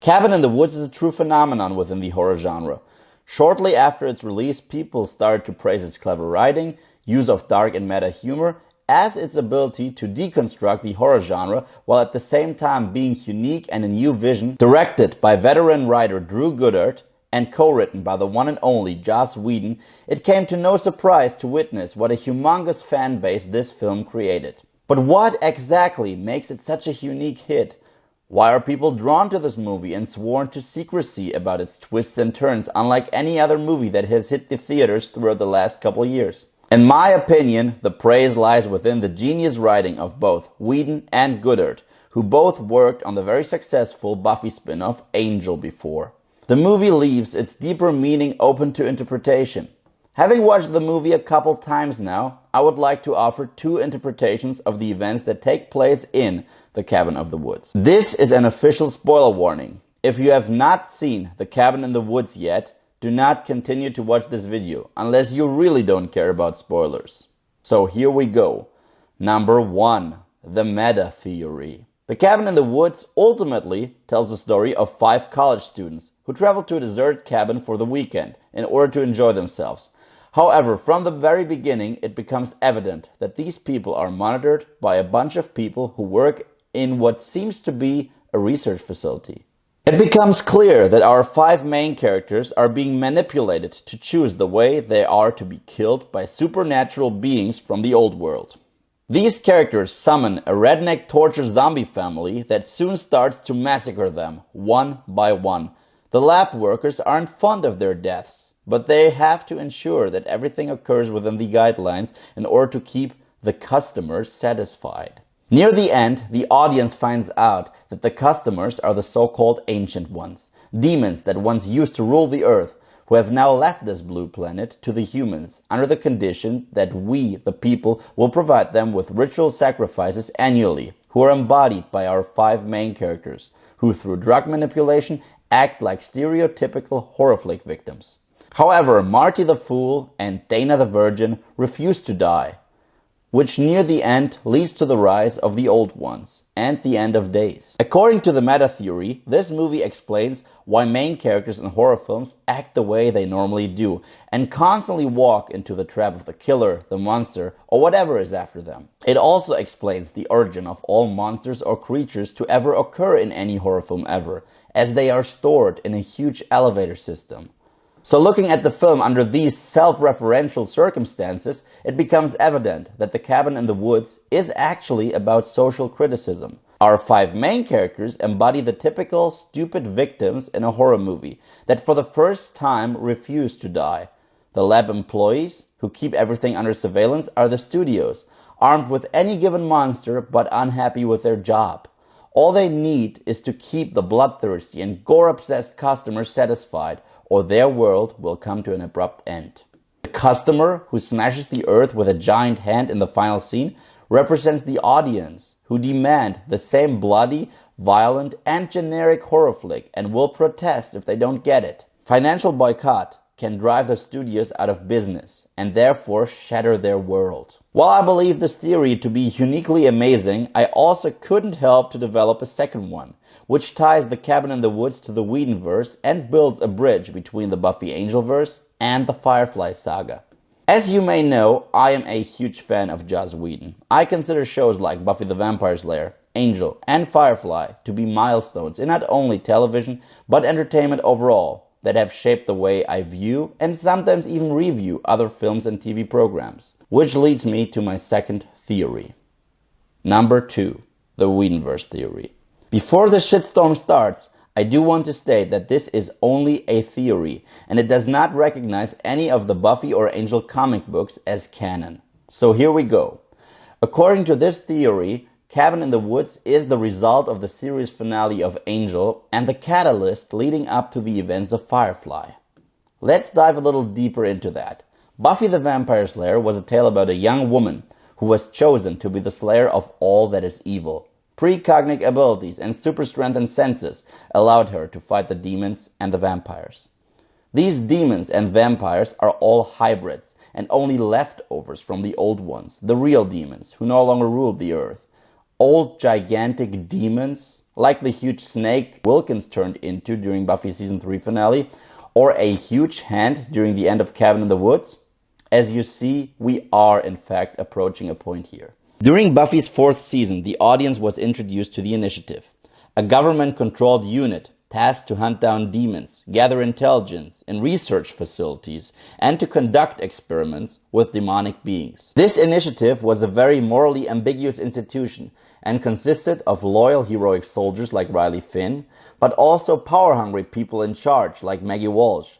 Cabin in the Woods is a true phenomenon within the horror genre. Shortly after its release, people started to praise its clever writing, use of dark and meta humor, as its ability to deconstruct the horror genre while at the same time being unique and a new vision. Directed by veteran writer Drew Goddard and co-written by the one and only Joss Whedon, it came to no surprise to witness what a humongous fan base this film created. But what exactly makes it such a unique hit? Why are people drawn to this movie and sworn to secrecy about its twists and turns, unlike any other movie that has hit the theaters throughout the last couple of years? In my opinion, the praise lies within the genius writing of both Whedon and Goddard, who both worked on the very successful Buffy spin-off Angel before. The movie leaves its deeper meaning open to interpretation. Having watched the movie a couple times now, I would like to offer two interpretations of the events that take place in The Cabin in the Woods. This is an official spoiler warning. If you have not seen The Cabin in the Woods yet, do not continue to watch this video unless you really don't care about spoilers. So here we go. Number 1. The meta theory. The Cabin in the Woods ultimately tells the story of 5 college students who travel to a deserted cabin for the weekend in order to enjoy themselves. However, from the very beginning, it becomes evident that these people are monitored by a bunch of people who work in what seems to be a research facility. It becomes clear that our 5 main characters are being manipulated to choose the way they are to be killed by supernatural beings from the old world. These characters summon a redneck torture zombie family that soon starts to massacre them, one by one. The lab workers aren't fond of their deaths, but they have to ensure that everything occurs within the guidelines in order to keep the customers satisfied. Near the end, the audience finds out that the customers are the so-called Ancient Ones, demons that once used to rule the earth, who have now left this blue planet to the humans under the condition that we, the people, will provide them with ritual sacrifices annually, who are embodied by our 5 main characters, who through drug manipulation act like stereotypical horror flick victims. However, Marty the Fool and Dana the Virgin refuse to die, which near the end leads to the rise of the Old Ones and the end of days. According to the meta theory, this movie explains why main characters in horror films act the way they normally do and constantly walk into the trap of the killer, the monster, or whatever is after them. It also explains the origin of all monsters or creatures to ever occur in any horror film ever, as they are stored in a huge elevator system. So looking at the film under these self-referential circumstances, it becomes evident that The Cabin in the Woods is actually about social criticism. Our 5 main characters embody the typical stupid victims in a horror movie that for the first time refuse to die. The lab employees, who keep everything under surveillance, are the studios, armed with any given monster but unhappy with their job. All they need is to keep the bloodthirsty and gore-obsessed customers satisfied, or their world will come to an abrupt end. The customer, who smashes the earth with a giant hand in the final scene, represents the audience, who demand the same bloody, violent, and generic horror flick and will protest if they don't get it. Financial boycott can drive the studios out of business and therefore shatter their world. While I believe this theory to be uniquely amazing, I also couldn't help to develop a second one, which ties The Cabin in the Woods to the Whedonverse and builds a bridge between the Buffy Angelverse and the Firefly saga. As you may know, I am a huge fan of Joss Whedon. I consider shows like Buffy the Vampire Slayer, Angel, and Firefly to be milestones in not only television, but entertainment overall, that have shaped the way I view and sometimes even review other films and TV programs. Which leads me to my second theory. Number 2, the Whedonverse theory. Before the shitstorm starts, I do want to state that this is only a theory, and it does not recognize any of the Buffy or Angel comic books as canon. So here we go. According to this theory, Cabin in the Woods is the result of the series finale of Angel and the catalyst leading up to the events of Firefly. Let's dive a little deeper into that. Buffy the Vampire Slayer was a tale about a young woman who was chosen to be the slayer of all that is evil. Precognitive abilities and super strength and senses allowed her to fight the demons and the vampires. These demons and vampires are all hybrids and only leftovers from the old ones, the real demons who no longer ruled the earth. Old gigantic demons like the huge snake Wilkins turned into during Buffy Season 3 finale, or a huge hand during the end of Cabin in the Woods? As you see, we are in fact approaching a point here. During Buffy's 4th season, the audience was introduced to the Initiative, a government-controlled unit tasked to hunt down demons, gather intelligence in research facilities, and to conduct experiments with demonic beings. This initiative was a very morally ambiguous institution and consisted of loyal heroic soldiers like Riley Finn, but also power-hungry people in charge like Maggie Walsh,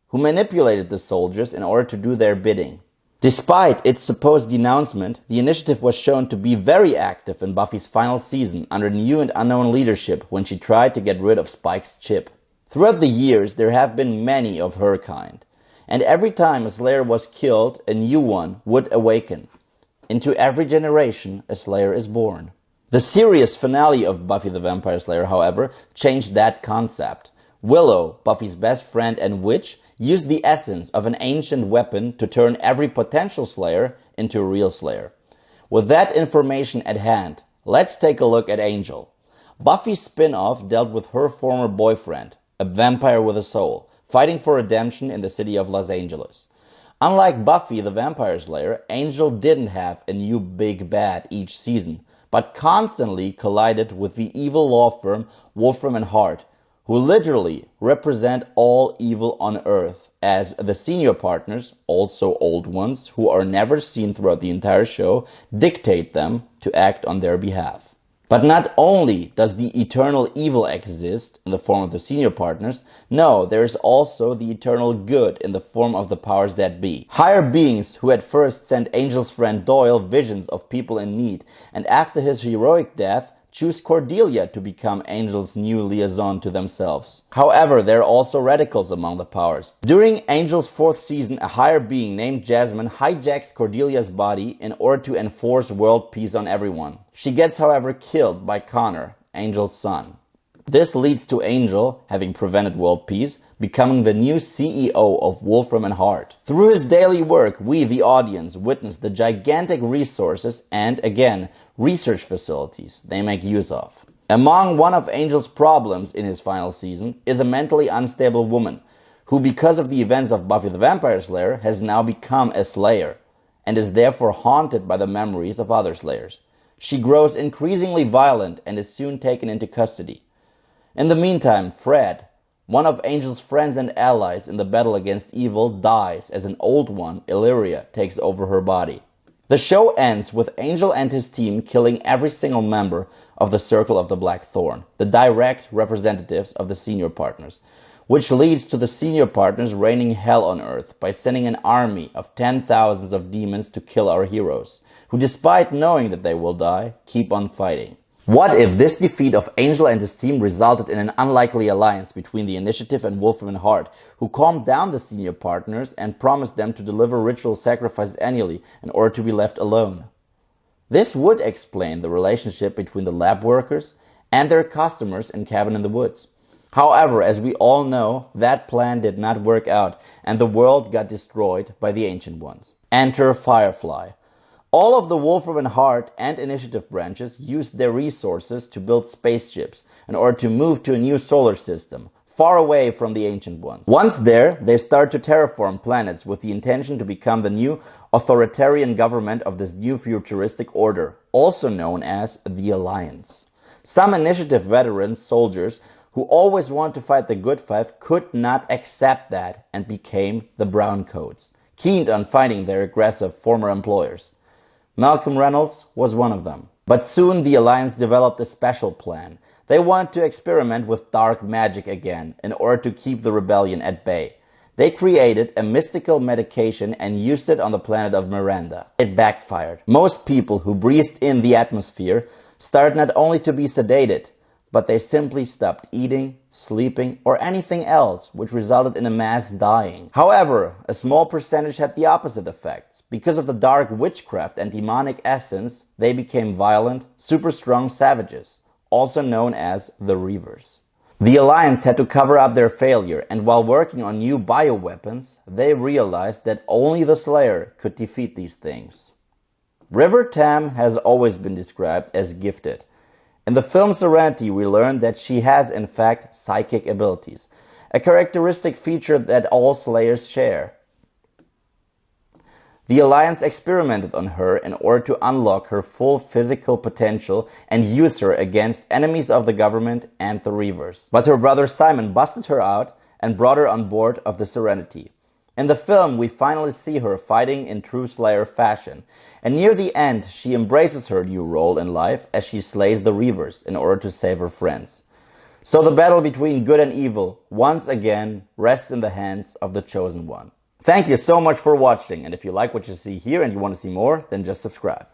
who manipulated the soldiers in order to do their bidding. Despite its supposed denouncement, the Initiative was shown to be very active in Buffy's final season under new and unknown leadership when she tried to get rid of Spike's chip. Throughout the years, there have been many of her kind, and every time a Slayer was killed, a new one would awaken. Into every generation, a Slayer is born. The series finale of Buffy the Vampire Slayer, however, changed that concept. Willow, Buffy's best friend and witch, used the essence of an ancient weapon to turn every potential Slayer into a real Slayer. With that information at hand, let's take a look at Angel. Buffy's spin-off dealt with her former boyfriend, a vampire with a soul, fighting for redemption in the city of Los Angeles. Unlike Buffy the Vampire Slayer, Angel didn't have a new big bad each season, but constantly collided with the evil law firm Wolfram and Hart, who literally represent all evil on Earth, as the senior partners, also old ones, who are never seen throughout the entire show, dictate them to act on their behalf. But not only does the eternal evil exist in the form of the senior partners, no, there is also the eternal good in the form of the powers that be. Higher beings who at first sent Angel's friend Doyle visions of people in need, and after his heroic death, choose Cordelia to become Angel's new liaison to themselves. However, there are also radicals among the powers. During Angel's 4th season, a higher being named Jasmine hijacks Cordelia's body in order to enforce world peace on everyone. She gets, however, killed by Connor, Angel's son. This leads to Angel, having prevented world peace, becoming the new CEO of Wolfram and Hart. Through his daily work, we, the audience, witness the gigantic resources and, again, research facilities they make use of. Among one of Angel's problems in his final season is a mentally unstable woman, who because of the events of Buffy the Vampire Slayer has now become a Slayer, and is therefore haunted by the memories of other Slayers. She grows increasingly violent and is soon taken into custody. In the meantime, Fred, one of Angel's friends and allies in the battle against evil, dies as an old one, Illyria, takes over her body. The show ends with Angel and his team killing every single member of the Circle of the Black Thorn, the direct representatives of the senior partners, which leads to the senior partners raining hell on Earth by sending an army of 10,000s of demons to kill our heroes, who despite knowing that they will die, keep on fighting. What if this defeat of Angel and his team resulted in an unlikely alliance between the Initiative and Wolfram and Hart, who calmed down the senior partners and promised them to deliver ritual sacrifices annually in order to be left alone? This would explain the relationship between the lab workers and their customers in Cabin in the Woods. However, as we all know, that plan did not work out and the world got destroyed by the Ancient Ones. Enter Firefly. All of the Wolfram and Hart and Initiative branches used their resources to build spaceships in order to move to a new solar system, far away from the Ancient Ones. Once there, they start to terraform planets with the intention to become the new authoritarian government of this new futuristic order, also known as the Alliance. Some Initiative veterans, soldiers, who always wanted to fight the Good Five, could not accept that and became the Browncoats, keen on fighting their aggressive former employers. Malcolm Reynolds was one of them. But soon the Alliance developed a special plan. They wanted to experiment with dark magic again in order to keep the rebellion at bay. They created a mystical medication and used it on the planet of Miranda. It backfired. Most people who breathed in the atmosphere started not only to be sedated, but they simply stopped eating, sleeping, or anything else, which resulted in a mass dying. However, a small percentage had the opposite effects. Because of the dark witchcraft and demonic essence, they became violent, super strong savages, also known as the Reavers. The Alliance had to cover up their failure, and while working on new bioweapons, they realized that only the Slayer could defeat these things. River Tam has always been described as gifted. In the film Serenity, we learn that she has in fact psychic abilities, a characteristic feature that all Slayers share. The Alliance experimented on her in order to unlock her full physical potential and use her against enemies of the government and the Reavers. But her brother Simon busted her out and brought her on board of the Serenity. In the film, we finally see her fighting in true Slayer fashion, and near the end, she embraces her new role in life as she slays the Reavers in order to save her friends. So the battle between good and evil, once again, rests in the hands of the Chosen One. Thank you so much for watching, and if you like what you see here and you want to see more, then just subscribe.